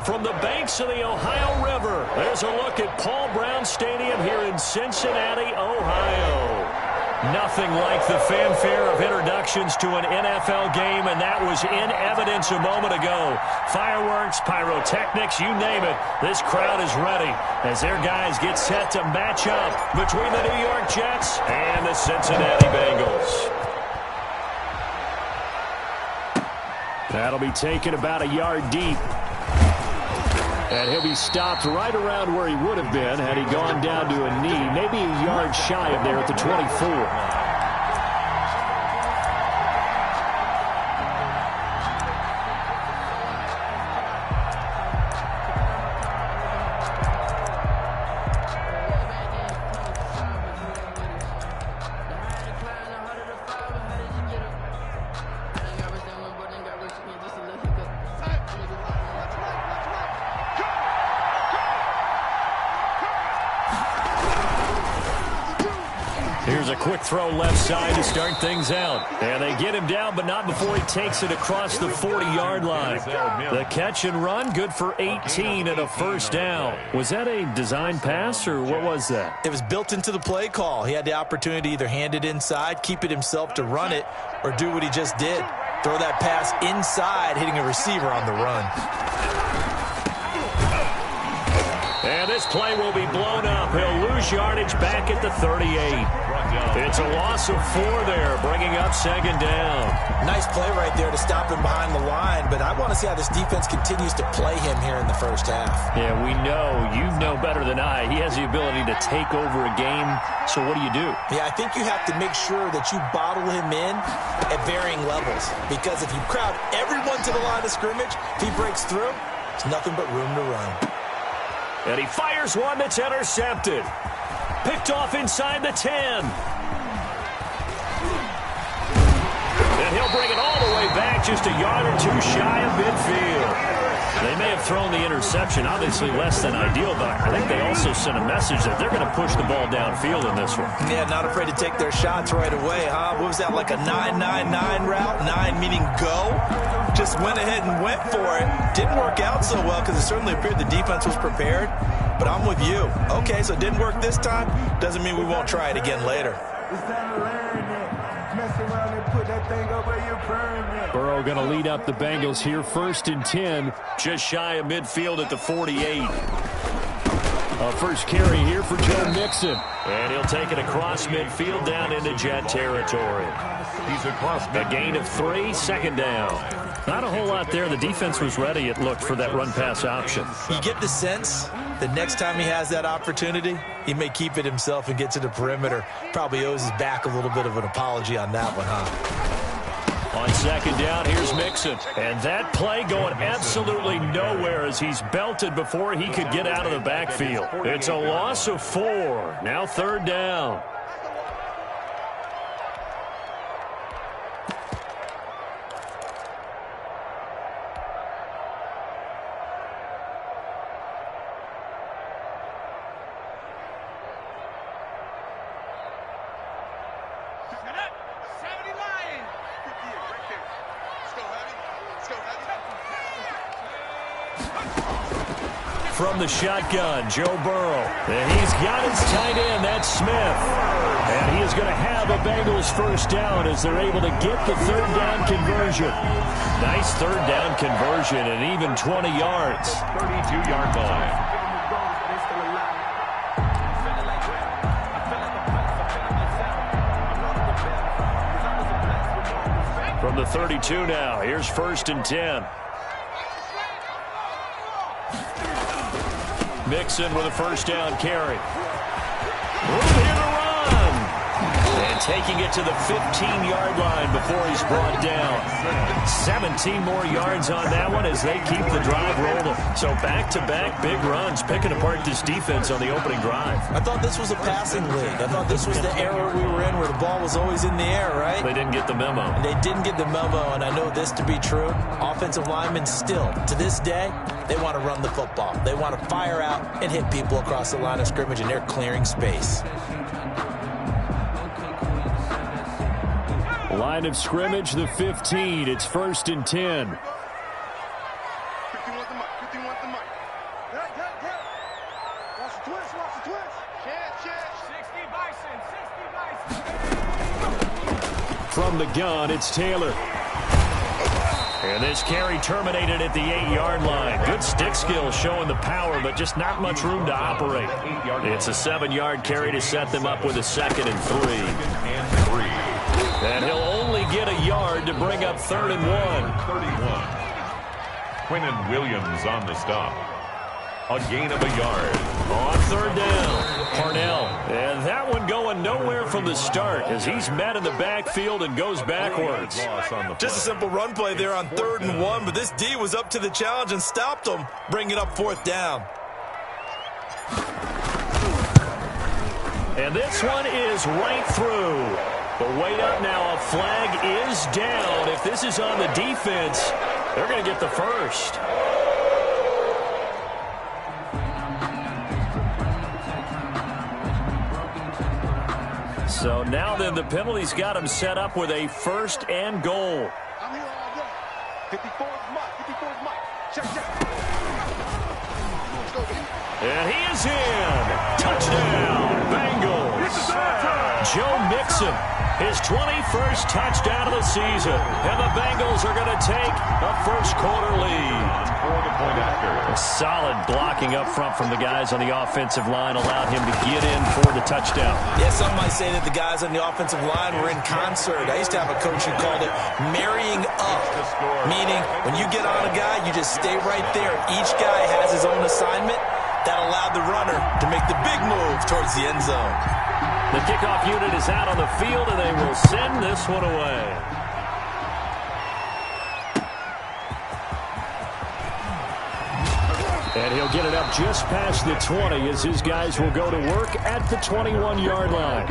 From the banks of the Ohio River, there's a look at Paul Brown Stadium here in Cincinnati, Ohio. Nothing like the fanfare of introductions to an NFL game, and that was in evidence a moment ago. Fireworks, pyrotechnics, you name it. This crowd is ready as their guys get set to match up between the New York Jets and the Cincinnati Bengals. That'll be taken about a yard deep. And he'll be stopped right around where he would have been had he gone down to a knee, maybe a yard shy of there at the 24. Here's a quick throw left side to start things out. And they get him down, but not before he takes it across the 40-yard line. The catch and run, good for 18 and a first down. Was that a design pass, or what was that? It was built into the play call. He had the opportunity to either hand it inside, keep it himself to run it, or do what he just did. Throw that pass inside, hitting a receiver on the run. And this play will be blown up. He'll lose yardage back at the 38. It's a loss of 4 there, bringing up second down. Nice play right there to stop him behind the line, but I want to see how this defense continues to play him here in the first half. Yeah, we know. You know better than I. He has the ability to take over a game, so what do you do? Yeah, I think you have to make sure that you bottle him in at varying levels, because if you crowd everyone to the line of scrimmage, if he breaks through, it's nothing but room to run. And he fires one that's intercepted. Picked off inside the 10. And he'll bring it all the way back, just a yard or two shy of midfield. They may have thrown the interception, obviously less than ideal, but I think they also sent a message that they're going to push the ball downfield in this one. Yeah, not afraid to take their shots right away, huh? What was that, like a 9-9-9 route? 9 meaning go? Just went ahead and went for it. Didn't work out so well because it certainly appeared the defense was prepared. But I'm with you. Okay, so it didn't work this time. Doesn't mean we won't try it again later. Burrow going to lead up the Bengals here. 1st and 10, just shy of midfield at the 48. A first carry here for Joe Mixon. And he'll take it across midfield down into Jet territory. A gain of 3, second down. Not a whole lot there. The defense was ready, it looked, for that run-pass option. You get the sense that next time he has that opportunity, he may keep it himself and get to the perimeter. Probably owes his back a little bit of an apology on that one, huh? On second down, here's Mixon. And that play going absolutely nowhere as he's belted before he could get out of the backfield. It's a loss of 4. Now 3rd down. From the shotgun, Joe Burrow. And he's got his tight end, that's Smith. And he is going to have a Bengals first down as they're able to get the 3rd down conversion. Nice 3rd down conversion and even 20 yards. 32-yard line. From the 32 now, here's 1st and 10. Mixon with a first down carry. Room here to run. And taking it to the 15-yard line before he's brought down. 17 more yards on that one as they keep the drive rolling. So back-to-back big runs, picking apart this defense on the opening drive. I thought this was a passing league. I thought this was the era we were in where the ball was always in the air, right? They didn't get the memo. And they didn't get the memo, and I know this to be true. Offensive linemen still, to this day, they want to run the football. They want to fire out and hit people across the line of scrimmage, and they're clearing space. Line of scrimmage, the 15. It's 1st and 10. 51 the mic. From the gun, it's Taylor. And this carry terminated at the 8-yard line. Good stick skill showing the power, but just not much room to operate. It's a 7-yard carry to set them up with a 2nd and 3. And he'll only get a yard to bring up 3rd and 1. Quinnen Williams on the stop. A gain of a yard. On 3rd down, Parnell. And that one going nowhere from the start as he's met in the backfield and goes backwards. Just a simple run play there on 3rd and 1, but this D was up to the challenge and stopped him, bringing up 4th down. And this one is right through. But wait up now, a flag is down. If this is on the defense, they're going to get the first. So now then the penalty's got him set up with a 1st and goal. I'm here all day. 54 is Mike. 54 is Mike. Check. And he is in. Touchdown, Bengals. Joe Mixon, his 21st touchdown of the season. And the Bengals are going to take a first-quarter lead. Solid blocking up front from the guys on the offensive line allowed him to get in for the touchdown. Yeah, some might say that the guys on the offensive line were in concert. I used to have a coach who called it marrying up, meaning when you get on a guy, you just stay right there. Each guy has his own assignment. That allowed the runner to make the big move towards the end zone. The kickoff unit is out on the field, and they will send this one away. And he'll get it up just past the 20 as his guys will go to work at the 21-yard line.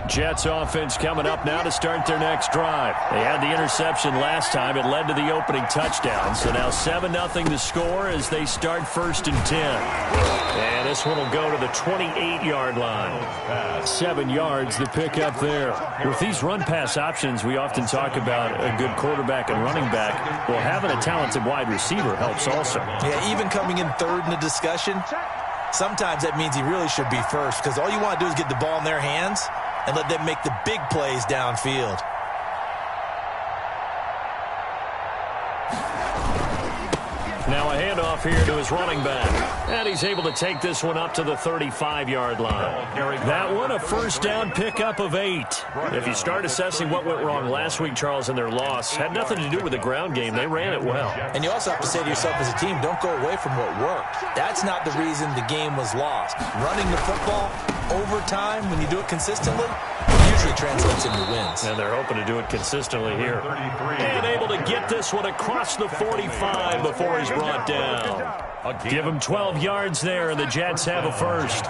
Jets offense coming up now to start their next drive. They had the interception last time. It led to the opening touchdown. So now 7-0 the score as they start 1st and 10. And this one will go to the 28-yard line. 7 yards, the pickup there. With these run-pass options, we often talk about a good quarterback and running back. Well, having a talented wide receiver helps also. Yeah, even coming in 3rd in the discussion, sometimes that means he really should be first because all you want to do is get the ball in their hands and let them make the big plays downfield. Now a handoff here to his running back. And he's able to take this one up to the 35-yard line. That one, a 1st down pickup of 8. If you start assessing what went wrong last week, Charles, in their loss, had nothing to do with the ground game. They ran it well. And you also have to say to yourself as a team, don't go away from what worked. That's not the reason the game was lost. Running the football over time, when you do it consistently, usually translates into wins. And they're hoping to do it consistently here. And able to get this one across the 45 before he's brought down. Give him 12 yards there, and the Jets have a first.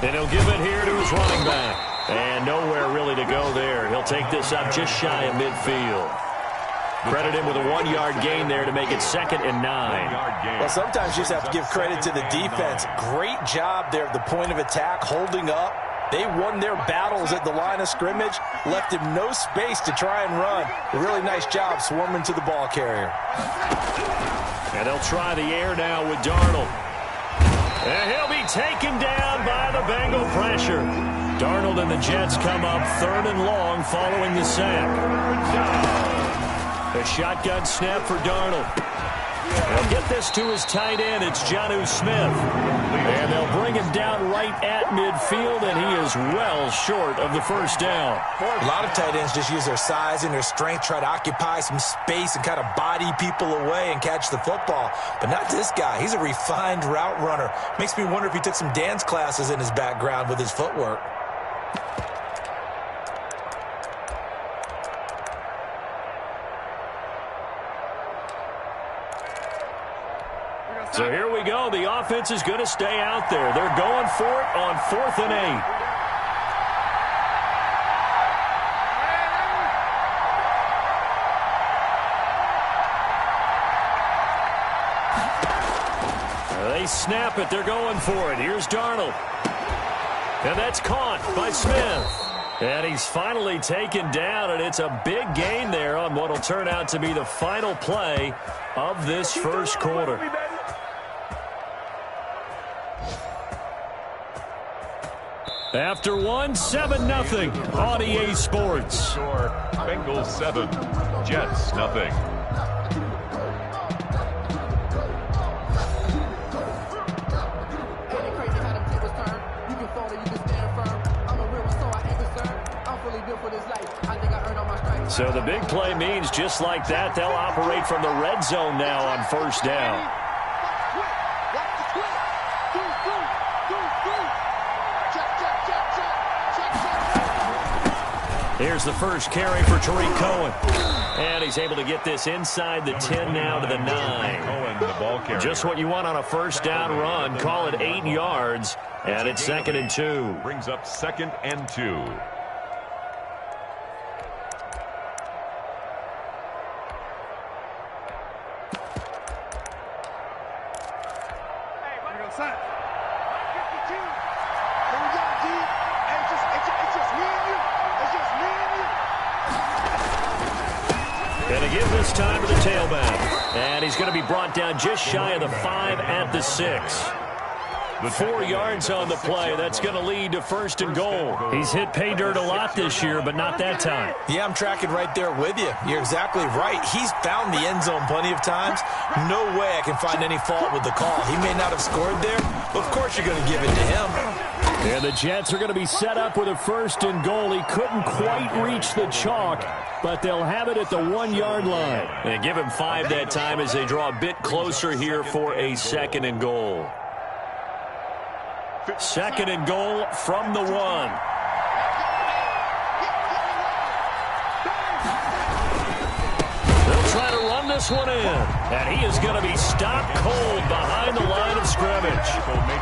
And he'll give it here to his running back. And nowhere really to go there. He'll take this up just shy of midfield. Credit him with a 1-yard gain there to make it 2nd and 9. Well, sometimes you just have to give credit to the defense. Great job there at the point of attack, holding up. They won their battles at the line of scrimmage, left him no space to try and run. A really nice job swarming to the ball carrier. And they'll try the air now with Darnold. And he'll be taken down by the Bengal pressure. Darnold and the Jets come up 3rd and long following the sack. A shotgun snap for Darnold. They'll get this to his tight end. It's Jonnu Smith. And they'll bring him down right at midfield, and he is well short of the 1st down. A lot of tight ends just use their size and their strength, try to occupy some space and kind of body people away and catch the football. But not this guy. He's a refined route runner. Makes me wonder if he took some dance classes in his background with his footwork. So here we go. The offense is going to stay out there. They're going for it on 4th and 8. They snap it. They're going for it. Here's Darnold. And that's caught by Smith. And he's finally taken down, and it's a big gain there on what will turn out to be the final play of this first quarter. After one, 7-0 on EA Sports. Score, Bengals 7, Jets 0. So the big play means just like that, they'll operate from the red zone now on first down. Here's the first carry for Tariq Cohen. And he's able to get this inside the 10 now to the 9. Cohen, the ball carrier. Just what you want on a first down run. Call it 8 yards, and it's 2nd and 2. Brings up 2nd and 2. Going to give this time to the tailback. And he's going to be brought down just shy of the 5 at the 6. 4 yards on the play. That's going to lead to 1st and goal. He's hit pay dirt a lot this year, but not that time. Yeah, I'm tracking right there with you. You're exactly right. He's found the end zone plenty of times. No way I can find any fault with the call. He may not have scored there, but of course you're going to give it to him. And the Jets are going to be set up with a 1st and goal. He couldn't quite reach the chalk, but they'll have it at the 1-yard line. And give him 5 that time as they draw a bit closer here for a 2nd and goal. 2nd and goal from the 1. They'll try to run this one in. And he is going to be stopped cold behind the line of scrimmage.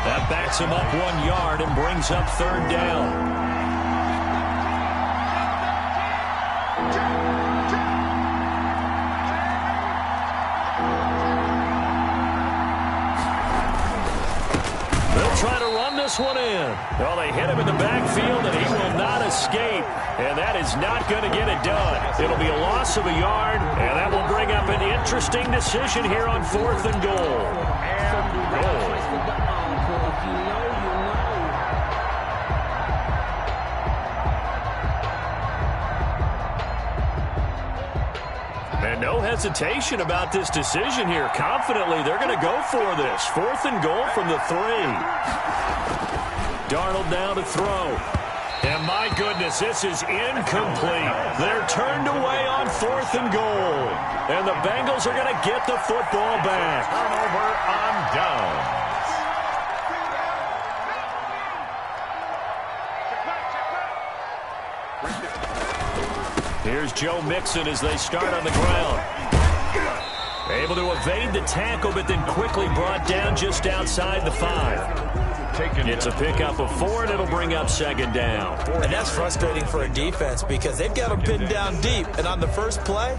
That backs him up 1 yard and brings up 3rd down. Try to run this one in. Well, they hit him in the backfield, and he will not escape. And that is not going to get it done. It'll be a loss of a yard, and that will bring up an interesting decision here on 4th and goal. And no hesitation about this decision here. Confidently, they're going to go for this. 4th and goal from the 3. Darnold now to throw. And my goodness, this is incomplete. They're turned away on 4th and goal. And the Bengals are going to get the football back. Turnover on downs. Here's Joe Mixon as they start on the ground. Able to evade the tackle, but then quickly brought down just outside the 5. It's a pickup of 4, and it'll bring up 2nd down. And that's frustrating for a defense because they've got them pinned down deep. And on the first play,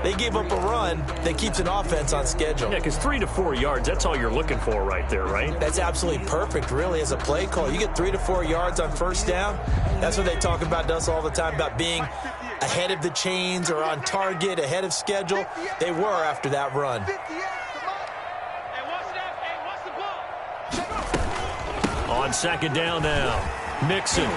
they gave up a run that keeps an offense on schedule. Yeah, because 3 to 4 yards, that's all you're looking for right there, right? That's absolutely perfect, really, as a play call. You get 3 to 4 yards on first down. That's what they talk about to us all the time, about being ahead of the chains or on target, ahead of schedule. They were after that run. On 2nd down now, Mixon.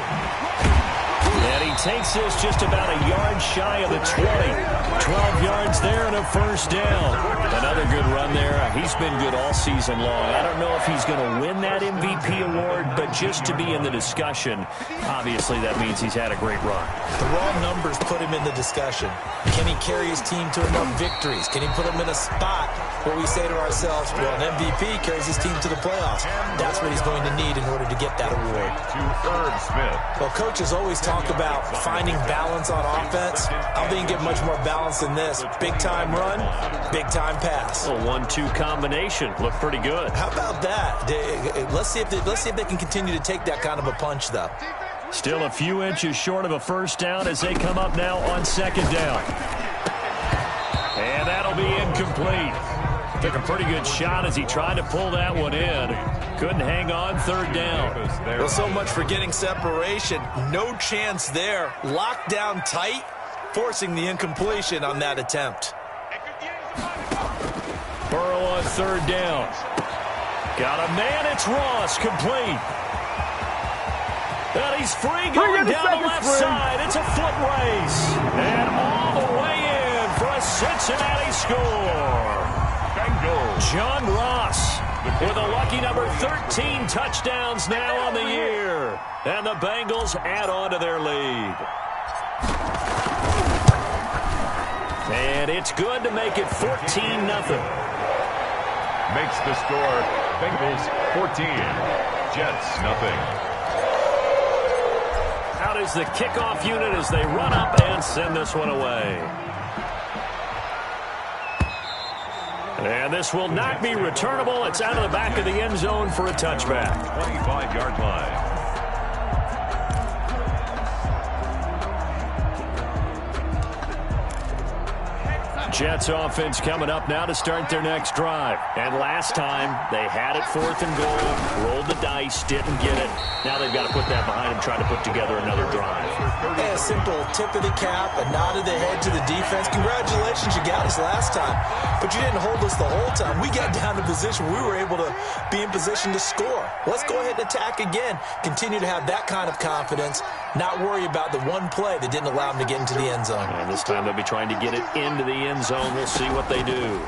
And he takes this just about a yard shy of the 20. 12 yards there and a 1st down. Another good run there. He's been good all season long. I don't know if he's going to win that MVP award, but just to be in the discussion, obviously that means he's had a great run. The raw numbers put him in the discussion. Can he carry his team to enough victories? Can he put him in a spot where we say to ourselves, well, an MVP carries his team to the playoffs. That's what he's going to need in order to get that award. To Irv Smith. Well, coaches always talk about finding balance on offense. I think get much more balance than this. Big-time run, big-time pass. A 1-2 combination. Looked pretty good. How about that? Let's see if they can continue to take that kind of a punch, though. Still a few inches short of a 1st down as they come up now on 2nd down. And that'll be incomplete. Took a pretty good shot as he tried to pull that one in. Couldn't hang on third down. Well, so much for getting separation. No chance there. Locked down tight, forcing the incompletion on that attempt. Burrow on third down. Got a man. It's Ross. Complete. And he's free going down the left side. It's a foot race. And all the way in for a Cincinnati score. Bengals. John Ross with a lucky number 13 touchdowns now on the year. And the Bengals add on to their lead. And it's good to make it 14-0. Makes the score Bengals 14, Jets nothing. Out is the kickoff unit as they run up and send this one away. And this will not be returnable. It's out of the back of the end zone for a touchback. 25-yard line. Jets offense coming up now to start their next drive. And last time, they had it 4th and goal, rolled the dice, didn't get it. Now they've got to put that behind them, try to put together another drive. A simple tip of the cap, a nod of the head to the defense. Congratulations, you got us last time. But you didn't hold us the whole time. We got down to position. We were able to be in position to score. Let's go ahead and attack again. Continue to have that kind of confidence. Not worry about the one play that didn't allow them to get into the end zone. And this time they'll be trying to get it into the end zone. We'll see what they do.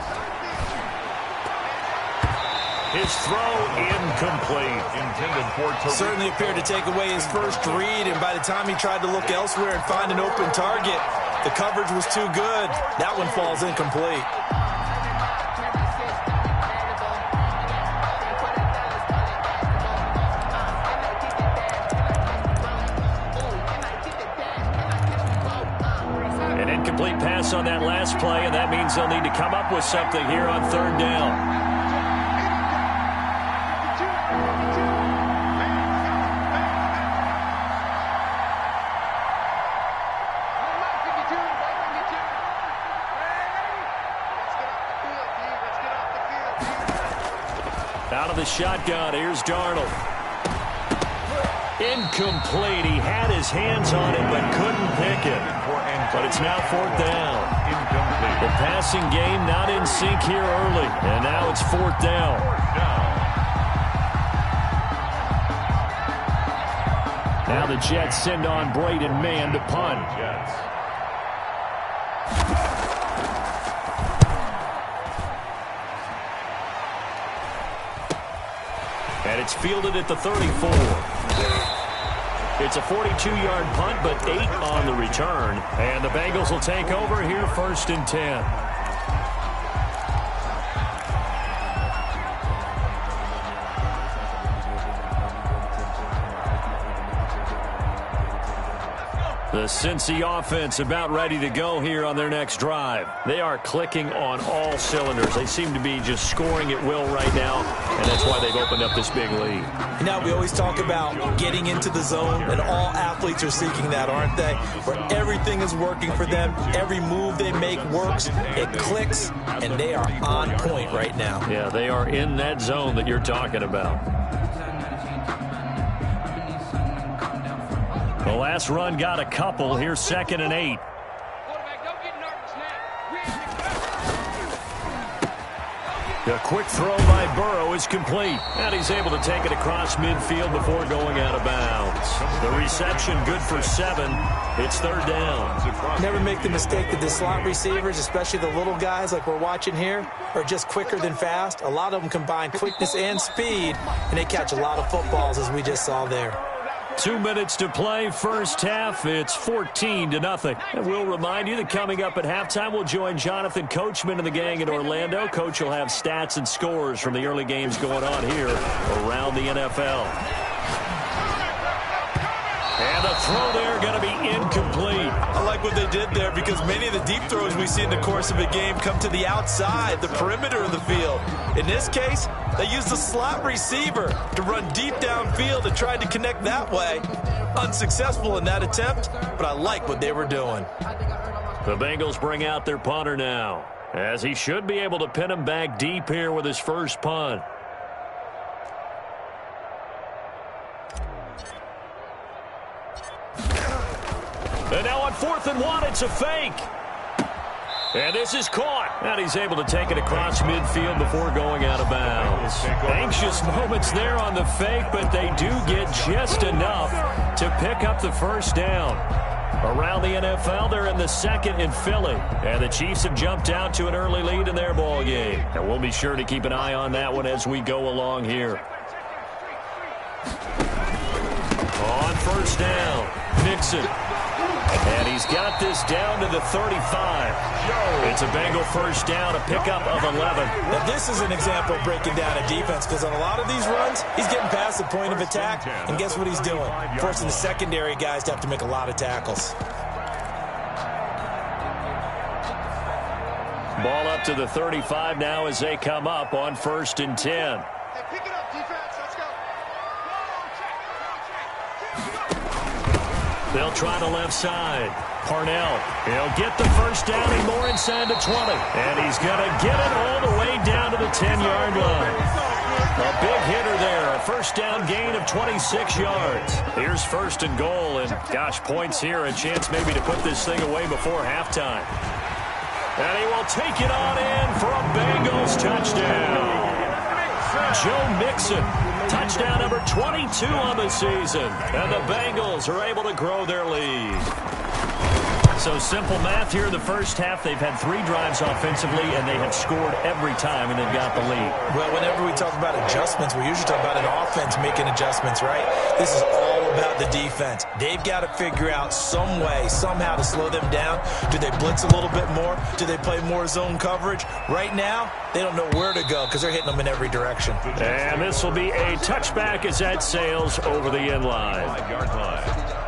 His throw incomplete. Intended for certainly appeared to take away his first read, and by the time he tried to look elsewhere and find an open target, the coverage was too good. That one falls incomplete. An incomplete pass on that last play, and that means they'll need to come up with something here on third down. Out of the shotgun, here's Darnold. Incomplete. He had his hands on it, but couldn't pick it. But it's now 4th down. The passing game not in sync here early, and now it's 4th down. Now the Jets send on Braden Mann to punt. And it's fielded at the 34. It's a 42-yard punt, but 8 on the return. And the Bengals will take over here 1st and 10. The Cincy offense about ready to go here on their next drive. They are clicking on all cylinders. They seem to be just scoring at will right now, and that's why they've opened up this big lead. You know, we always talk about getting into the zone, and all athletes are seeking that, aren't they? Where everything is working for them, every move they make works, it clicks, and they are on point right now. Yeah, they are in that zone that you're talking about. The last run got a couple. Here's 2nd and 8. The quick throw by Burrow is complete. And he's able to take it across midfield before going out of bounds. The reception good for 7. It's 3rd down. Never make the mistake that the slot receivers, especially the little guys like we're watching here, are just quicker than fast. A lot of them combine quickness and speed, and they catch a lot of footballs, as we just saw there. 2 minutes to play, first half. It's 14-0. And we'll remind you that coming up at halftime, we'll join Jonathan Coachman and the gang in Orlando. Coach will have stats and scores from the early games going on here around the NFL. And the throw there going to be incomplete. I like what they did there because many of the deep throws we see in the course of a game come to the outside, the perimeter of the field. In this case, they used the slot receiver to run deep downfield and tried to connect that way. Unsuccessful in that attempt, but I like what they were doing. The Bengals bring out their punter now, as he should be able to pin him back deep here with his first punt. And now on 4th and 1, it's a fake. And this is caught. And he's able to take it across midfield before going out of bounds. Anxious moments there on the fake, but they do get just enough to pick up the first down. Around the NFL, they're in the second in Philly. And the Chiefs have jumped out to an early lead in their ball game. And we'll be sure to keep an eye on that one as we go along here. On first down, Mixon. And he's got this down to the 35. It's a Bengal first down, a pickup of 11. Now, this is an example of breaking down a defense, because on a lot of these runs, he's getting past the point of attack, and guess what he's doing? Forcing the secondary guys to have to make a lot of tackles. Ball up to the 35 now as they come up on 1st and 10. Hey, pick it up, defense. Let's go. They'll try the left side. Parnell, he'll get the first down and more inside the 20. And he's going to get it all the way down to the 10-yard line. A big hitter there. A first down gain of 26 yards. Here's 1st and goal. And, gosh, points here. A chance maybe to put this thing away before halftime. And he will take it on in for a Bengals touchdown. Joe Mixon, touchdown number 22 on the season. And the Bengals are able to grow their lead. So simple math here in the first half. They've had 3 drives offensively, and they have scored every time, and they've got the lead. Well, whenever we talk about adjustments, we usually talk about an offense making adjustments, right? This is all about the defense. They've got to figure out some way, somehow to slow them down. Do they blitz a little bit more? Do they play more zone coverage? Right now, they don't know where to go because they're hitting them in every direction. And this will be a touchback as that sails over the end line. 5-yard line.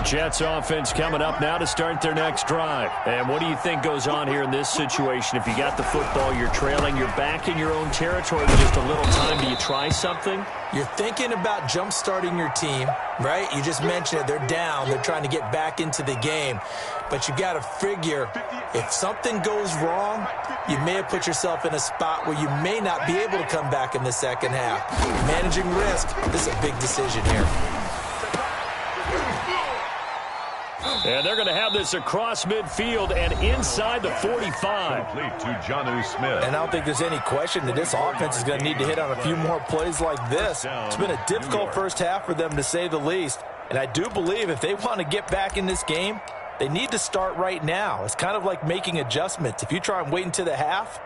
Jets offense coming up now to start their next drive. And what do you think goes on here in this situation? If you got the football, you're trailing, you're back in your own territory with just a little time. Do you try something? You're thinking about jump-starting your team, right? You just mentioned it. They're down. They're trying to get back into the game. But you got to figure, if something goes wrong, you may have put yourself in a spot where you may not be able to come back in the second half. Managing risk, this is a big decision here. And they're going to have this across midfield and inside the 45. Complete to Jonnu Smith. And I don't think there's any question that this offense is going to need to hit on a few more plays like this. It's been a difficult first half for them, to say the least. And I do believe if they want to get back in this game, they need to start right now. It's kind of like making adjustments. If you try and wait until the half,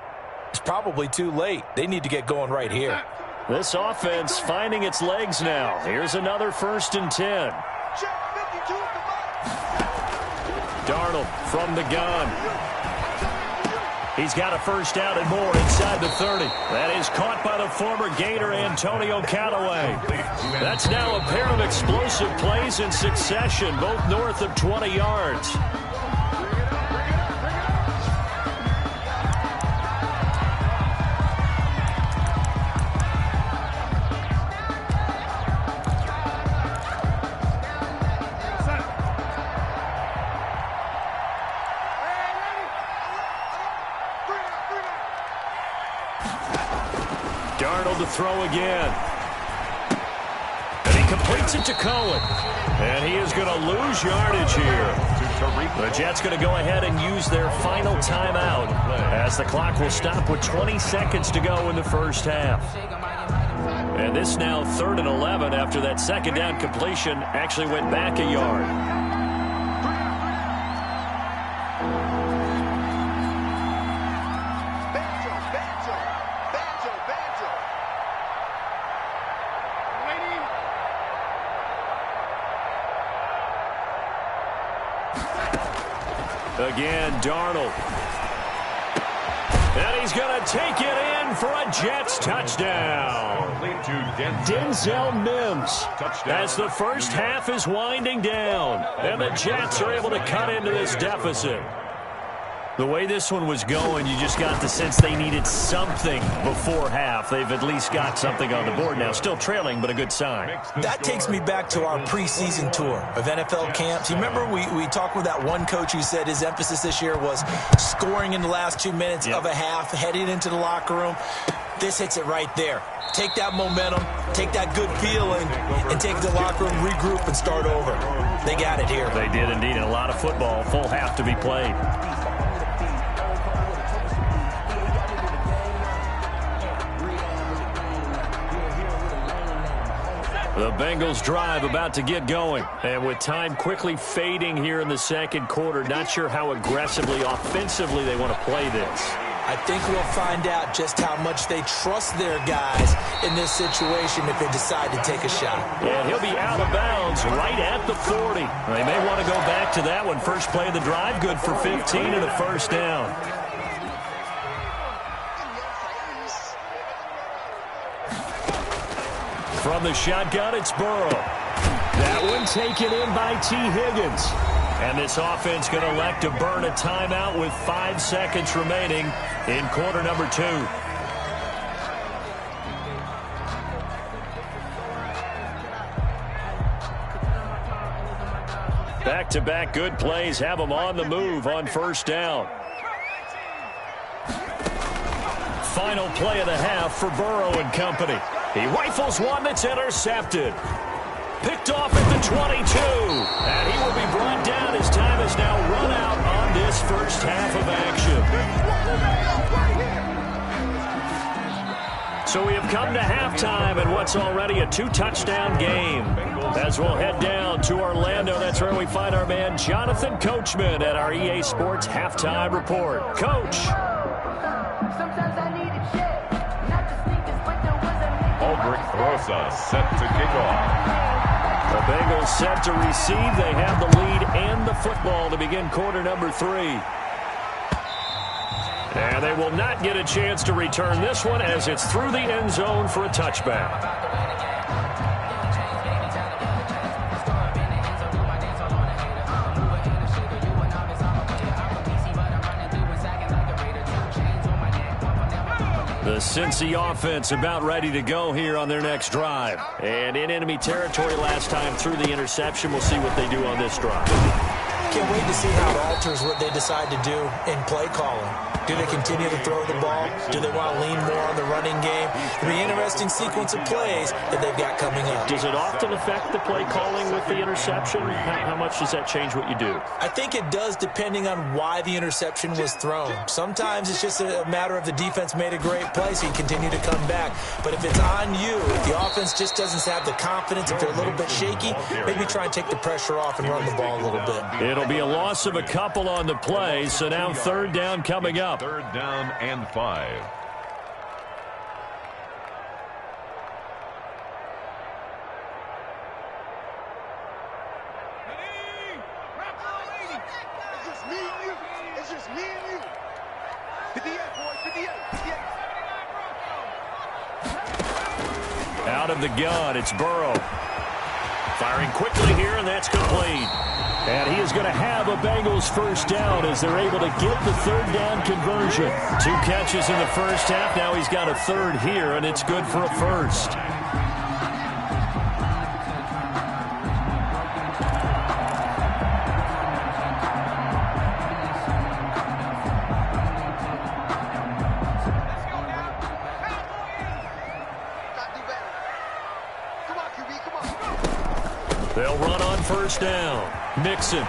it's probably too late. They need to get going right here. This offense finding its legs now. Here's another 1st and 10. Darnold from the gun. He's got a first down and more inside the 30. That is caught by the former Gator Antonio Callaway. That's now a pair of explosive plays in succession, both north of 20 yards. Darnold to throw again. And he completes it to Cohen. And he is going to lose yardage here. The Jets going to go ahead and use their final timeout as the clock will stop with 20 seconds to go in the first half. And this now 3rd and 11 after that second down completion actually went back a yard. Again, Darnold. And he's going to take it in for a Jets touchdown. Denzel Mims as the first half is winding down. And the Jets are able to cut into this deficit. The way this one was going, you just got the sense they needed something before half. They've at least got something on the board now. Still trailing, but a good sign. That takes me back to our preseason tour of NFL camps. You remember we talked with that one coach who said his emphasis this year was scoring in the last 2 minutes of a half, heading into the locker room. This hits it right there. Take that momentum, take that good feeling, and take the locker room, regroup, and start over. They got it here. They did indeed, and a lot of football, full half to be played. The Bengals drive about to get going. And with time quickly fading here in the second quarter, not sure how aggressively, offensively they want to play this. I think we'll find out just how much they trust their guys in this situation if they decide to take a shot. And he'll be out of bounds right at the 40. They may want to go back to that one. First play of the drive, good for 15 and a first down. From the shotgun, it's Burrow. That one taken in by T. Higgins. And this offense going to elect to burn a timeout with 5 seconds remaining in quarter number 2. Back-to-back good plays have them on the move on first down. Final play of the half for Burrow and company. He rifles one that's intercepted. Picked off at the 22. And he will be brought down. His time has now run out on this first half of action. So we have come to halftime in what's already a 2-touchdown game. As we'll head down to Orlando, that's where we find our man Jonathan Coachman at our EA Sports Halftime Report. Coach. Aldrich Rosa set to kick off. The Bengals set to receive. They have the lead and the football to begin quarter number 3. And they will not get a chance to return this one as it's through the end zone for a touchback. The Cincy offense about ready to go here on their next drive. And in enemy territory last time through the interception. We'll see what they do on this drive. Can't wait to see how it alters what they decide to do in play calling. Do they continue to throw the ball? Do they want to lean more on the running game? It'll be an interesting sequence of plays that they've got coming up. Does it often affect the play calling with the interception? How much does that change what you do? I think it does depending on why the interception was thrown. Sometimes it's just a matter of the defense made a great play, so you continue to come back. But if it's on you, if the offense just doesn't have the confidence, if they're a little bit shaky, maybe try and take the pressure off and run the ball a little bit. It'll be a loss of a couple on the play, so now third down coming up. Third down and 5. It's just me and you. It's just me and you. 58, boys. 58. 58. Out of the gun, it's Burrow. Firing quickly here, and that's complete. And he is going to have a Bengals first down as they're able to get the third down conversion. 2 catches in the first half. Now he's got a third here, and it's good for a first. They'll run on first down. Mixon.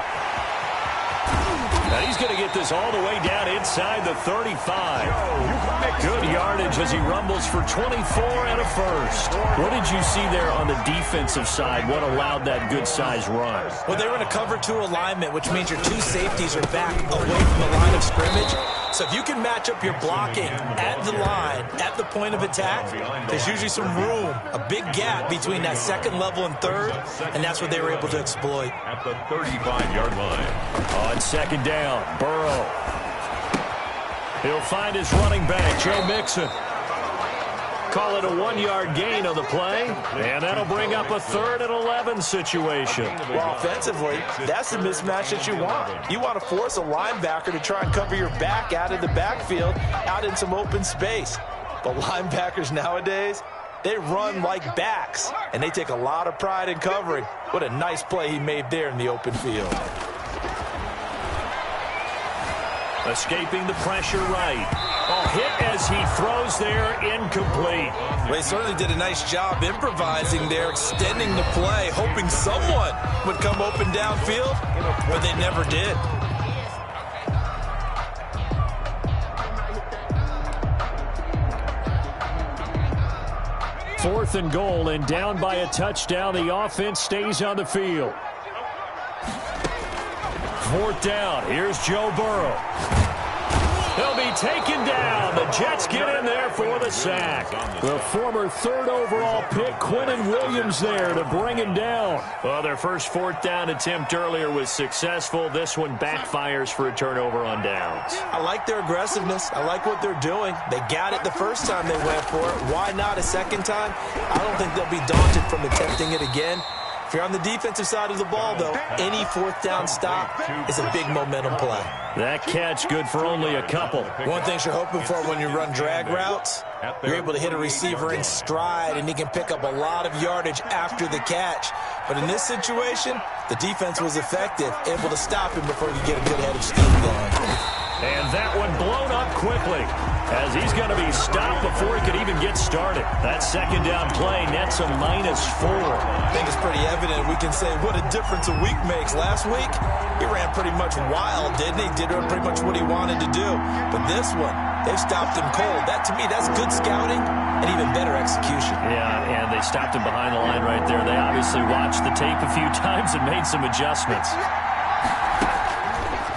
And he's going to get this all the way down inside the 35. Good yardage as he rumbles for 24 and a first. What did you see there on the defensive side? What allowed that good-sized run? Well, they were in a cover 2 alignment, which means your 2 safeties are back away from the line of scrimmage. So if you can match up your blocking at the line, at the point of attack, there's usually some room, a big gap between that second level and third, and that's what they were able to exploit. At the 35-yard line. On second down, Burrow. He'll find his running back, Joe Mixon. Call it a 1-yard gain on the play, and that'll bring up a 3rd and 11 situation. Well, offensively, that's the mismatch that you want. You want to force a linebacker to try and cover your back out of the backfield, out in some open space. But linebackers nowadays, they run like backs, and they take a lot of pride in covering. What a nice play he made there in the open field. Escaping the pressure right. Oh, hit as he throws there, incomplete. Well, he certainly did a nice job improvising there, extending the play, hoping someone would come open downfield, but they never did. Fourth and goal, and down by a touchdown. The offense stays on the field. 4th down. Here's Joe Burrow. He'll be taken down. The Jets get in there for the sack. The former 3rd overall pick, Quinnen Williams, there to bring him down. Well, their first 4th down attempt earlier was successful. This one backfires for a turnover on downs. I like their aggressiveness. I like what they're doing. They got it the first time they went for it. Why not a second time? I don't think they'll be daunted from attempting it again. If you're on the defensive side of the ball, though, any 4th down stop is a big momentum play. That catch good for only a couple. One thing you're hoping for when you run drag routes, you're able to hit a receiver in stride, and he can pick up a lot of yardage after the catch. But in this situation, the defense was effective, able to stop him before you get a good head of steam going. And that one blown up quickly, as he's going to be stopped before he could even get started. That 2nd down play nets a -4. I think it's pretty evident. We can say what a difference a week makes. Last week, he ran pretty much wild, didn't he? Did pretty much what he wanted to do. But this one, they've stopped him cold. That, to me, that's good scouting and even better execution. Yeah, and they stopped him behind the line right there. They obviously watched the tape a few times and made some adjustments.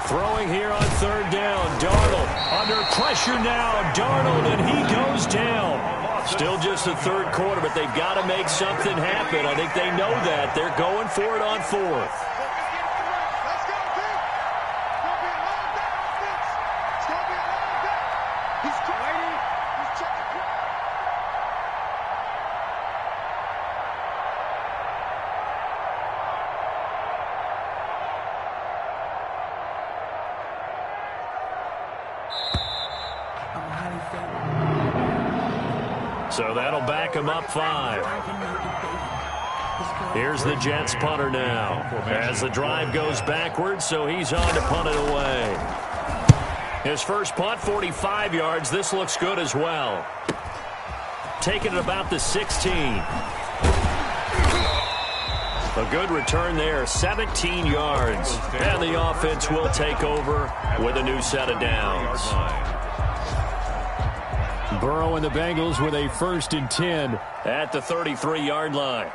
Throwing here on 3rd down. Darnold under pressure now. Darnold, and he goes down. Still just the 3rd quarter, but they've got to make something happen. I think they know that. They're going for it on 4th. So that'll back him up 5. Here's the Jets punter now. As the drive goes backwards, so he's on to punt it away. His first punt, 45 yards. This looks good as well. Taking it about the 16. A good return there, 17 yards. And the offense will take over with a new set of downs. Burrow and the Bengals with a 1st and 10 at the 33-yard line.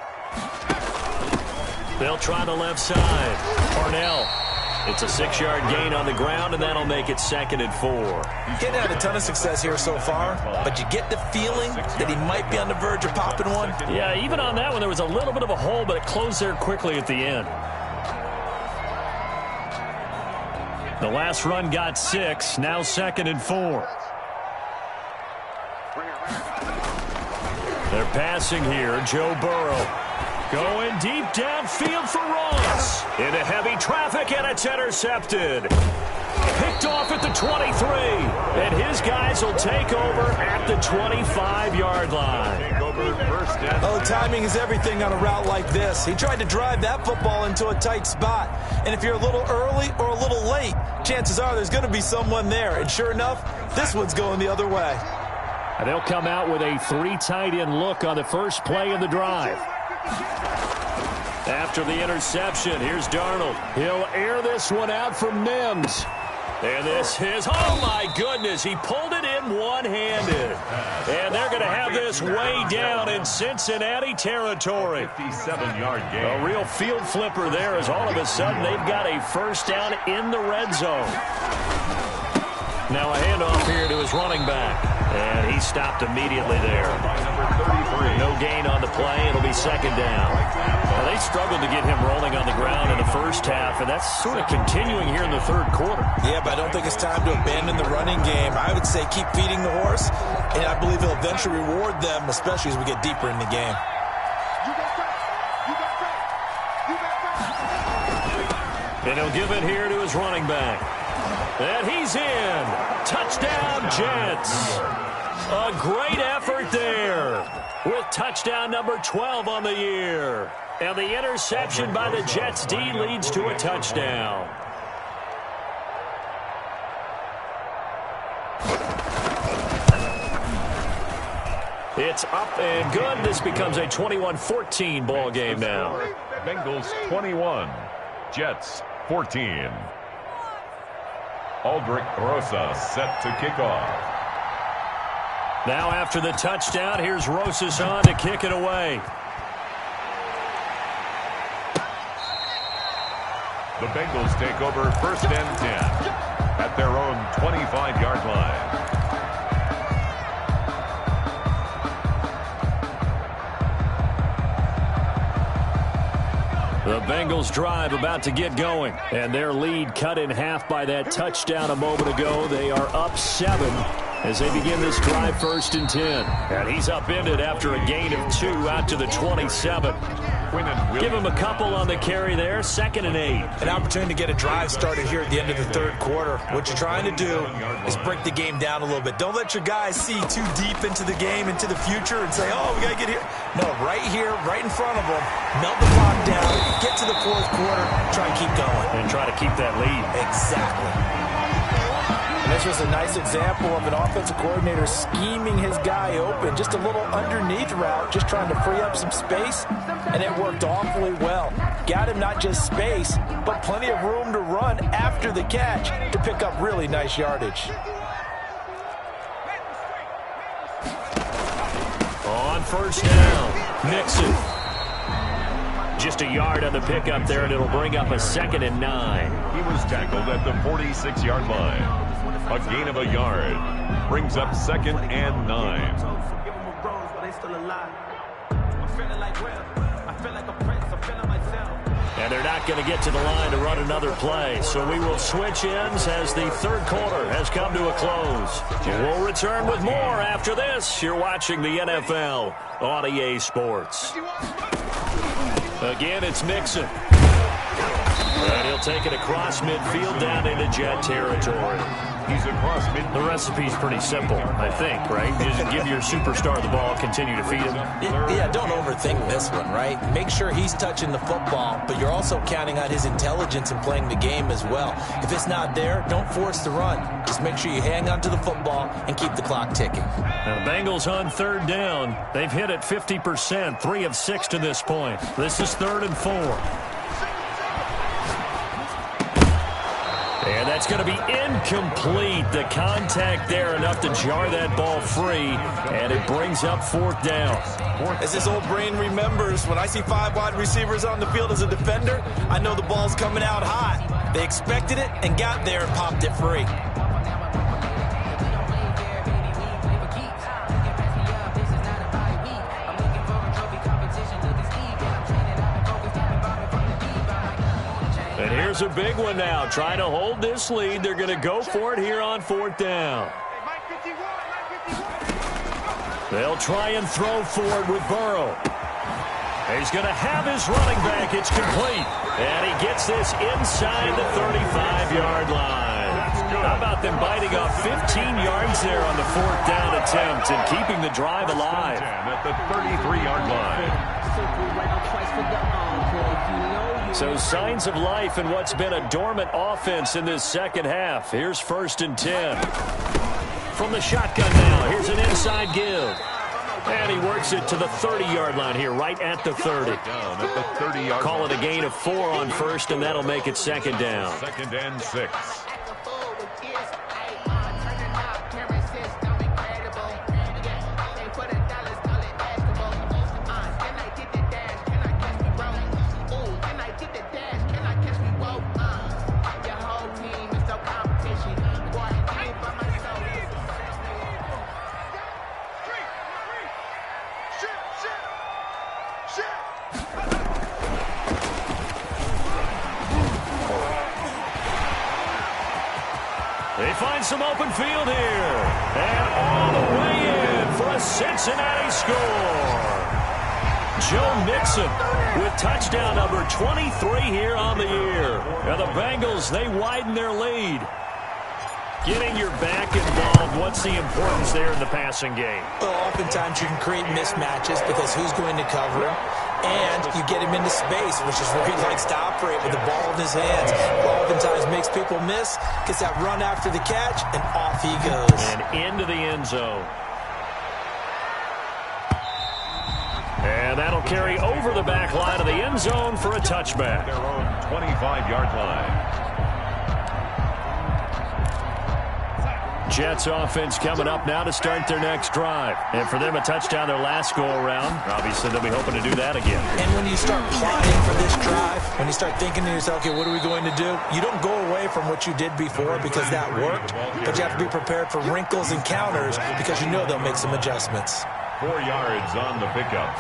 They'll try the left side. Parnell. It's a 6-yard gain on the ground, and that'll make it 2nd and 4. Getting had a ton of success here so far, but you get the feeling that he might be on the verge of popping one. Yeah, even on that one, there was a little bit of a hole, but it closed there quickly at the end. The last run got 6, now 2nd and 4. They're passing here. Joe Burrow going deep downfield for Ross. Into heavy traffic, and it's intercepted. Picked off at the 23. And his guys will take over at the 25-yard line. Oh, timing is everything on a route like this. He tried to drive that football into a tight spot. And if you're a little early or a little late, chances are there's going to be someone there. And sure enough, this one's going the other way. And they'll come out with a 3 tight end look on the first play of the drive. After the interception, here's Darnold. He'll air this one out from Mims. And this is, oh my goodness, he pulled it in one-handed. And they're going to have this way down in Cincinnati territory. 57-yard gain. A real field flipper there, as all of a sudden they've got a 1st down in the red zone. Now a handoff here to his running back. And he's stopped immediately there. No gain on the play. It'll be second down. Now, they struggled to get him rolling on the ground in the first half, and that's sort of continuing here in the third quarter. Yeah, but I don't think it's time to abandon the running game. I would say keep feeding the horse, and I believe he'll eventually reward them, especially as we get deeper in the game. And he'll give it here to his running back. And he's in. Touchdown, Jets. A great effort there with touchdown number 12 on the year. And the interception by the Jets D leads to a touchdown. It's up and good. This becomes a 21-14 ball game now. Bengals 21, Jets 14. Aldrich Rosa set to kick off. Now after the touchdown, here's Rosas on to kick it away. The Bengals take over first and 10 at their own 25-yard line. The Bengals drive about to get going, and their lead cut in half by that touchdown a moment ago. They are up 7 as they begin this drive first and 10. And he's upended after a gain of 2 out to the 27. Give him a couple on the carry there, second and 8. An opportunity to get a drive started here at the end of the third quarter. What you're trying to do is break the game down a little bit. Don't let your guys see too deep into the game, into the future, and say, oh, we got to get here. No, right here, right in front of them, melt the clock down, get to the fourth quarter, try and keep going. And try to keep that lead. Exactly. And this was a nice example of an offensive coordinator scheming his guy open. Just a little underneath route, just trying to free up some space, and it worked awfully well. Got him not just space, but plenty of room to run after the catch to pick up really nice yardage. On first down, Nixon. Just a yard on the pickup there, and it'll bring up a second and 9. He was tackled at the 46-yard line. A gain of a yard brings up second and 9. And they're not going to get to the line to run another play, so we will switch ends as the third quarter has come to a close. We'll return with more after this. You're watching the NFL on EA Sports. Again, it's Mixon. And he'll take it across midfield down into Jet territory. He's across midfield. The recipe's pretty simple, I think, right? You just give your superstar the ball, continue to feed him. Yeah, don't overthink this one, right? Make sure he's touching the football, but you're also counting on his intelligence in playing the game as well. If it's not there, don't force the run. Just make sure you hang on to the football and keep the clock ticking. Now the Bengals on third down. They've hit it 50%, 3 of 6 to this point. This is 3rd and 4. And that's going to be incomplete. The contact there enough to jar that ball free, and it brings up 4th down. As this old brain remembers, when I see 5 wide receivers on the field as a defender, I know the ball's coming out hot. They expected it and got there and popped it free. And here's a big one now. Trying to hold this lead. They're going to go for it here on 4th down. They'll try and throw for it with Burrow. He's going to have his running back. It's complete. And he gets this inside the 35-yard line. How about them biting off 15 yards there on the 4th down attempt and keeping the drive alive? At the 33-yard line. So signs of life in what's been a dormant offense in this second half. Here's 1st and 10. From the shotgun now, here's an inside give. And he works it to the 30-yard line here, right at the 30. Down at the 30-yard Call it a gain of 4 on 1st, and that'll make it 2nd down. 2nd and 6. open field here. And all the way in for a Cincinnati score. Joe Mixon with touchdown number 23 here on the year. And the Bengals, they widen their lead. Getting your back involved, what's the importance there in the passing game? Well, oftentimes you can create mismatches because who's going to cover him? And you get him into space, which is where he likes to operate with the ball in his hands. Oftentimes makes people miss, gets that run after the catch, and off he goes. And into the end zone. And that'll carry over the back line of the end zone for a touchback. Their own 25-yard line. Jets offense coming up now to start their next drive. And for them, a touchdown their last go-around. Obviously, they'll be hoping to do that again. And when you start plotting for this drive, when you start thinking to yourself, okay, what are we going to do? You don't go away from what you did before because that worked, but you have to be prepared for wrinkles and counters because you know they'll make some adjustments. 4 yards on the pickup.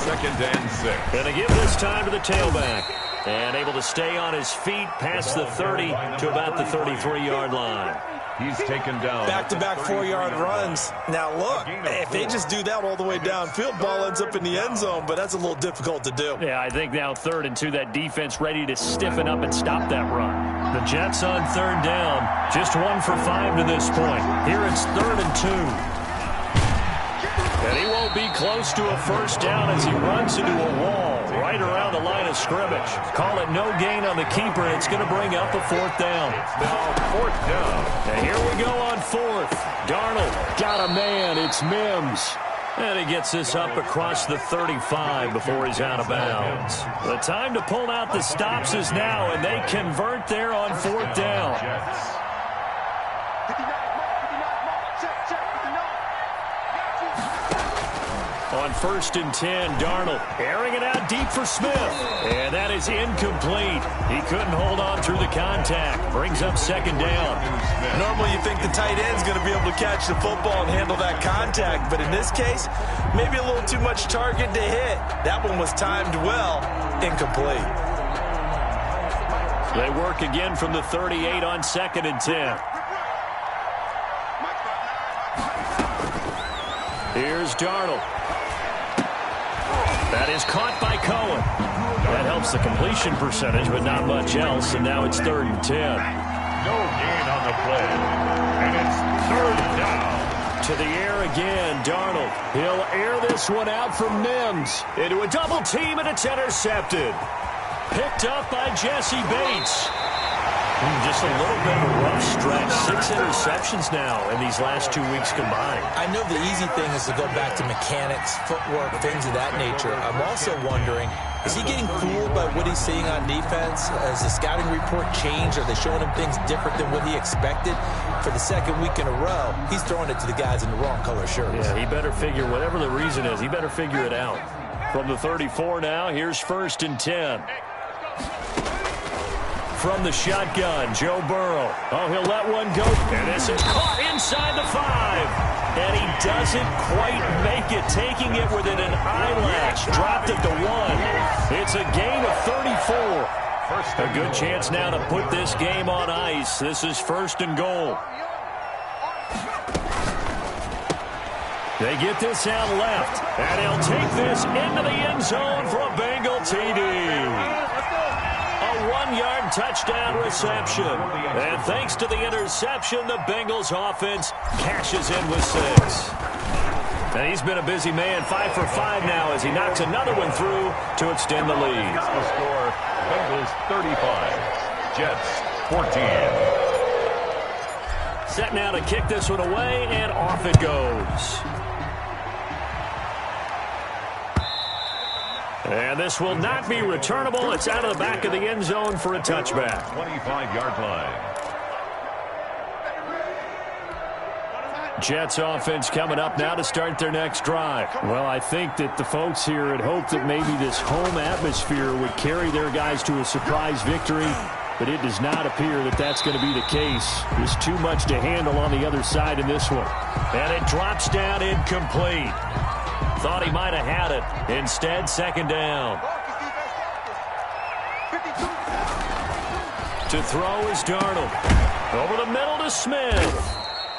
2nd and 6. Going to give this time to the tailback. And able to stay on his feet past the 30 to about the 33-yard line. He's taken down. Back-to-back 4-yard runs. Now, look, if they just do that all the way downfield, ball ends up in the end zone, but that's a little difficult to do. Yeah, I think now 3rd and 2, that defense ready to stiffen up and stop that run. The Jets on 3rd down, just 1 for 5 to this point. Here it's 3rd and 2. And he won't be close to a first down as he runs into a wall right around the line of scrimmage. Call it no gain on the keeper, and it's going to bring up a 4th down. It's now 4th down. And here we go on 4th. Darnold got a man. It's Mims. And he gets this up across the 35 before he's out of bounds. The time to pull out the stops is now, and they convert there on 4th down. On 1st and 10, Darnold airing it out deep for Smith. And that is incomplete. He couldn't hold on through the contact. Brings up 2nd down. Normally you think the tight end's going to be able to catch the football and handle that contact. But in this case, maybe a little too much target to hit. That one was timed well. Incomplete. They work again from the 38 on 2nd and 10. Here's Darnold. That is caught by Cohen. That helps the completion percentage, but not much else. And now it's 3rd and 10. No gain on the play. And it's 3rd down. To the air again, Darnold. He'll air this one out from Mims. Into a double team, and it's intercepted. Picked up by Jesse Bates. Just a little bit of a rough stretch. 6 interceptions now in these last 2 weeks combined. I know the easy thing is to go back to mechanics, footwork, things of that nature. I'm also wondering, is he getting fooled by what he's seeing on defense? Has the scouting report changed? Are they showing him things different than what he expected? For the 2nd week in a row, he's throwing it to the guys in the wrong color shirts. Yeah, he better figure, whatever the reason is, he better figure it out. From the 34 now, here's 1st and 10. From the shotgun, Joe Burrow. Oh, he'll let one go. And this is caught inside the 5. And he doesn't quite make it, taking it within an eyelash. Dropped it to 1. It's a gain of 34. A good chance now to put this game on ice. This is 1st and goal. They get this out left. And he'll take this into the end zone for a Bengal TD. A 1-yard touchdown reception. And thanks to the interception, the Bengals offense cashes in with 6. And he's been a busy man, 5 for 5 now as he knocks another one through to extend the lead. The score, Bengals 35, Jets 14. Set now to kick this one away, and off it goes. And this will not be returnable. It's out of the back of the end zone for a touchback. 25-yard line. Jets offense coming up now to start their next drive. Well, I think that the folks here had hoped that maybe this home atmosphere would carry their guys to a surprise victory, but it does not appear that that's going to be the case. There's too much to handle on the other side in this one. And it drops down incomplete. Thought he might have had it. Instead, 2nd down. To throw is Darnold. Over the middle to Smith.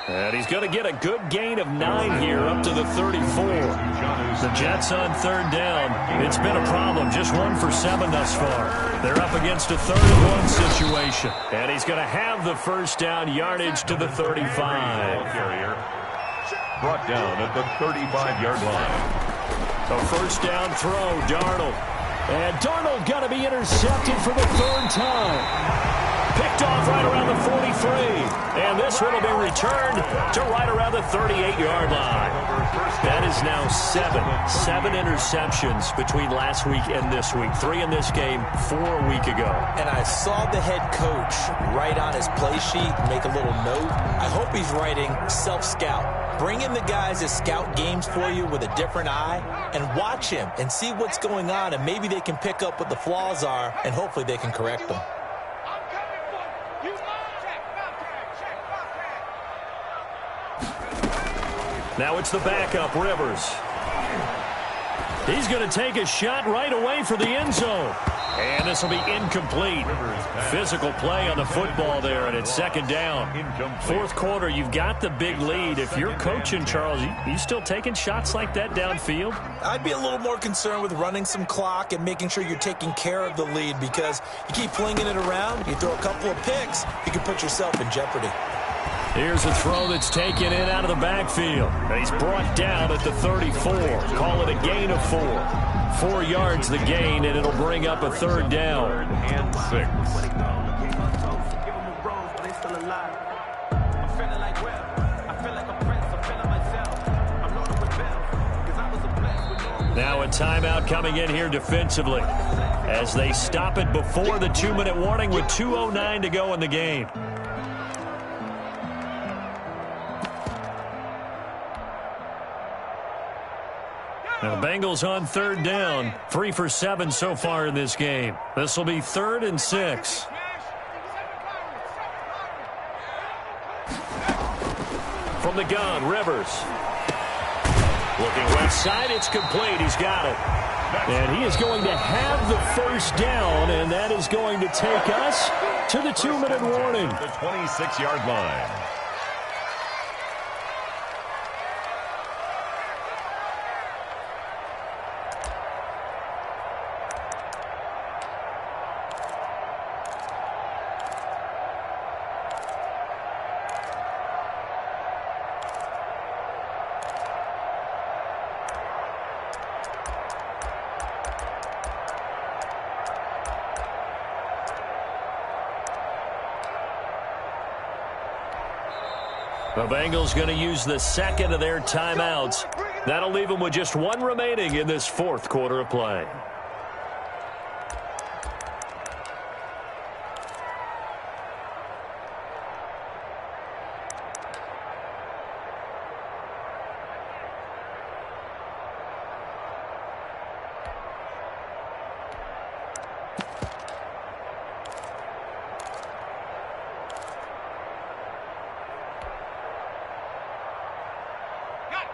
And he's going to get a good gain of 9 here up to the 34. The Jets on third down. It's been a problem. Just 1 for 7 thus far. They're up against a 3rd-and-1 situation. And he's going to have the first down yardage to the 35. Brought down at the 35-yard line. A first down throw, Darnold. And Darnold going to be intercepted for the 3rd time. Picked off right around the 43. And this one will be returned to right around the 38-yard line. That is now 7 interceptions between last week and this week. 3 in this game, 4 a week ago. And I saw the head coach write on his play sheet, make a little note. I hope he's writing self-scout. Bring in the guys that scout games for you with a different eye and watch him and see what's going on, and maybe they can pick up what the flaws are, and hopefully they can correct them. Now it's the backup, Rivers. He's going to take a shot right away for the end zone. And this will be incomplete. Physical play on the football there, and it's 2nd down. 4th quarter, you've got the big lead. If you're coaching, Charles, you still taking shots like that downfield? I'd be a little more concerned with running some clock and making sure you're taking care of the lead, because you keep flinging it around, you throw a couple of picks, you can put yourself in jeopardy. Here's a throw that's taken in out of the backfield. And he's brought down at the 34. Call it a gain of 4. 4 yards the gain, and it'll bring up a 3rd down. And 6. Now a timeout coming in here defensively as they stop it before the 2-minute warning with 2:09 to go in the game. Now the Bengals on 3rd down, 3 for 7 so far in this game. This will be 3rd and 6. From the gun, Rivers. Looking left side, it's complete. He's got it. And he is going to have the first down, and that is going to take us to the 2-minute warning. The 26-yard line. The Bengals going to use the 2nd of their timeouts. That'll leave them with just 1 remaining in this 4th quarter of play.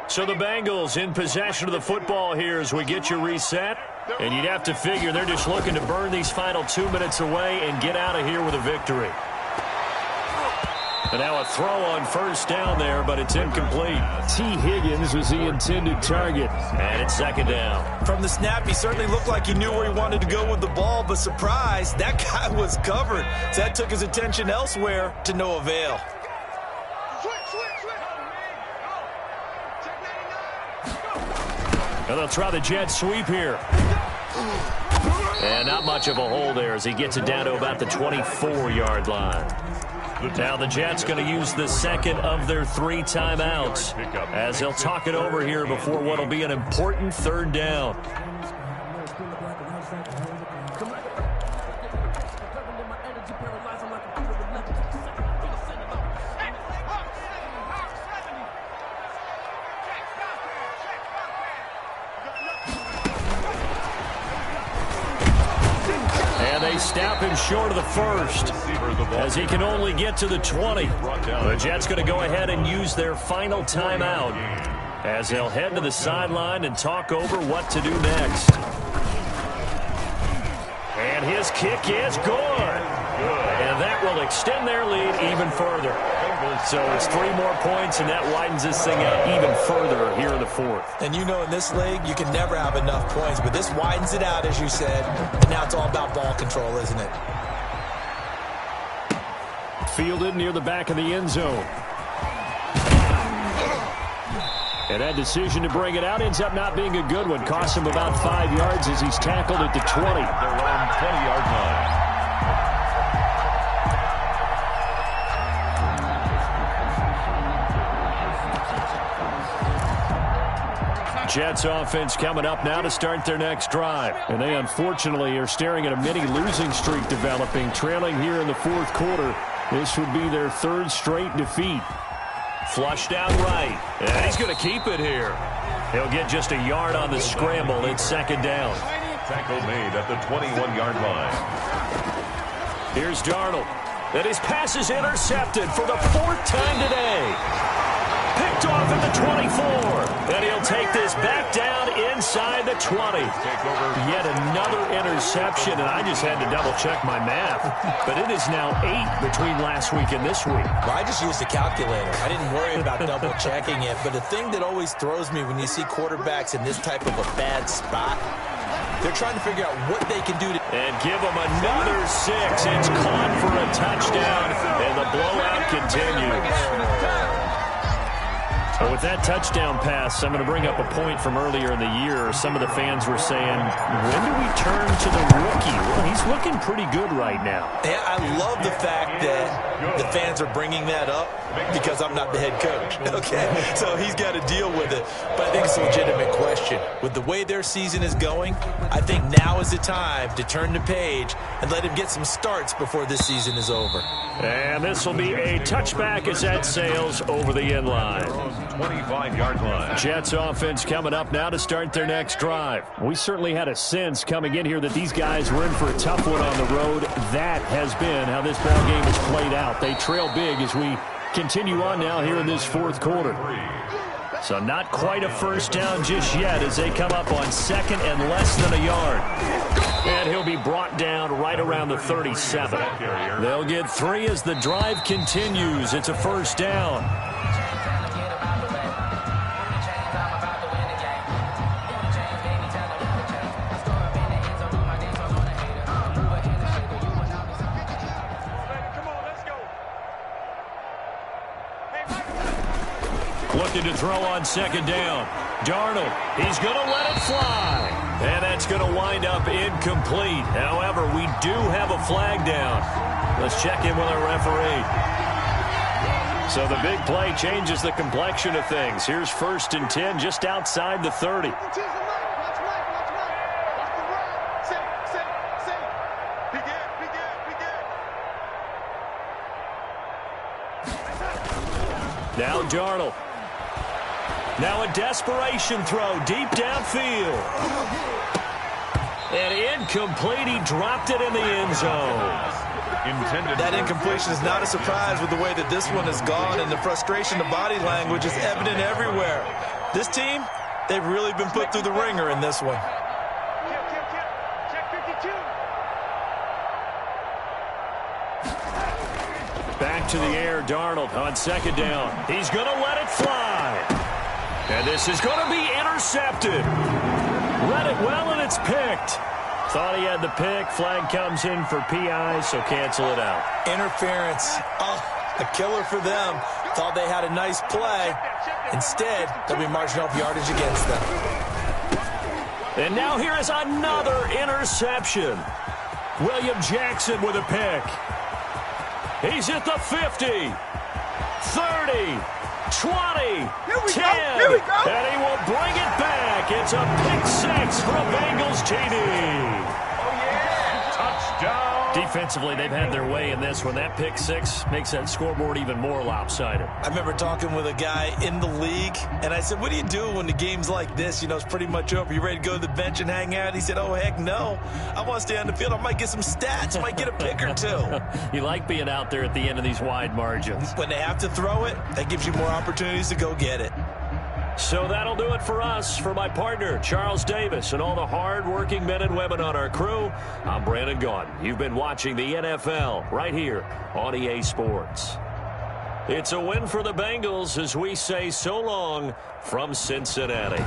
So the Bengals in possession of the football here as we get you reset. And you'd have to figure they're just looking to burn these final 2 minutes away and get out of here with a victory. And now a throw on first down there, but it's incomplete. T. Higgins was the intended target. And it's 2nd down. From the snap, he certainly looked like he knew where he wanted to go with the ball, but surprise, that guy was covered. So that took his attention elsewhere to no avail. And they'll try the jet sweep here. And not much of a hole there as he gets it down to about the 24-yard line. Now the Jets going to use the 2nd of their 3 timeouts as they'll talk it over here before what will be an important 3rd down. They stop him short of the 1st as he can only get to the 20. The Jets going to go ahead and use their final timeout as they'll head to the sideline and talk over what to do next. And his kick is good. And that will extend their lead even further. So it's 3 more points, and that widens this thing out even further here in the fourth. And you know in this league, you can never have enough points, but this widens it out, as you said, and now it's all about ball control, isn't it? Fielded near the back of the end zone. And that decision to bring it out ends up not being a good one. Costs him about 5 yards as he's tackled at the 20. Their own 20-yard line. Jets offense coming up now to start their next drive. And they unfortunately are staring at a mini losing streak developing, trailing here in the fourth quarter. This would be their 3rd straight defeat. Flushed out right. And he's going to keep it here. He'll get just a yard on the scramble. It's 2nd down. Tackle made at the 21-yard line. Here's Darnold. And his pass is intercepted for the 4th time today. Picked off at the 24. And he'll take this back down inside the 20. Yet another interception, and I just had to double-check my math. But it is now 8 between last week and this week. Well, I just used a calculator. I didn't worry about double-checking it. But the thing that always throws me when you see quarterbacks in this type of a bad spot, they're trying to figure out what they can do to... And give them another 6. It's caught for a touchdown, and the blowout continues. But with that touchdown pass, I'm going to bring up a point from earlier in the year. Some of the fans were saying, when do we turn to the rookie? Well, he's looking pretty good right now. Yeah, I love the fact that the fans are bringing that up because I'm not the head coach, okay? So he's got to deal with it. But I think it's a legitimate question. With the way their season is going, I think now is the time to turn the page and let him get some starts before this season is over. And this will be a touchback as that sails over the end line. 25-yard line. Jets offense coming up now to start their next drive. We certainly had a sense coming in here that these guys were in for a tough one on the road. That has been how this ball game has played out. They trail big as we continue on now here in this fourth quarter. So not quite a first down just yet as they come up on 2nd and less than a yard. And he'll be brought down right around the 37. They'll get 3 as the drive continues. It's a first down. Looking to throw on 2nd down. Darnold, he's going to let it fly. And that's going to wind up incomplete. However, we do have a flag down. Let's check in with our referee. So the big play changes the complexion of things. Here's 1st and 10 just outside the 30. Now Darnold. Now a desperation throw deep downfield. And incomplete. He dropped it in the end zone. That incompletion is not a surprise with the way that this one has gone, and the frustration, the body language is evident everywhere. This team, they've really been put through the ringer in this one. Back to the air, Darnold on 2nd down. He's going to let it fly. And this is going to be intercepted. Read it well, and it's picked. Thought he had the pick. Flag comes in for PI, so cancel it out. Interference. Oh, a killer for them. Thought they had a nice play. Instead, they'll be marching off yardage against them. And now here is another interception. William Jackson with a pick. He's at the 50, 30, 20, 10, and he will bring it back. It's a pick 6 for a Bengals TD. Oh, yeah. Touchdown. Defensively, they've had their way in this one. That pick 6 makes that scoreboard even more lopsided. I remember talking with a guy in the league, and I said, what do you do when the game's like this? You know, it's pretty much over. You ready to go to the bench and hang out? He said, oh, heck no. I want to stay on the field. I might get some stats. I might get a pick or 2. You like being out there at the end of these wide margins. When they have to throw it, that gives you more opportunities to go get it. So that'll do it for us. For my partner, Charles Davis, and all the hard-working men and women on our crew, I'm Brandon Gaudin. You've been watching the NFL right here on EA Sports. It's a win for the Bengals as we say so long from Cincinnati.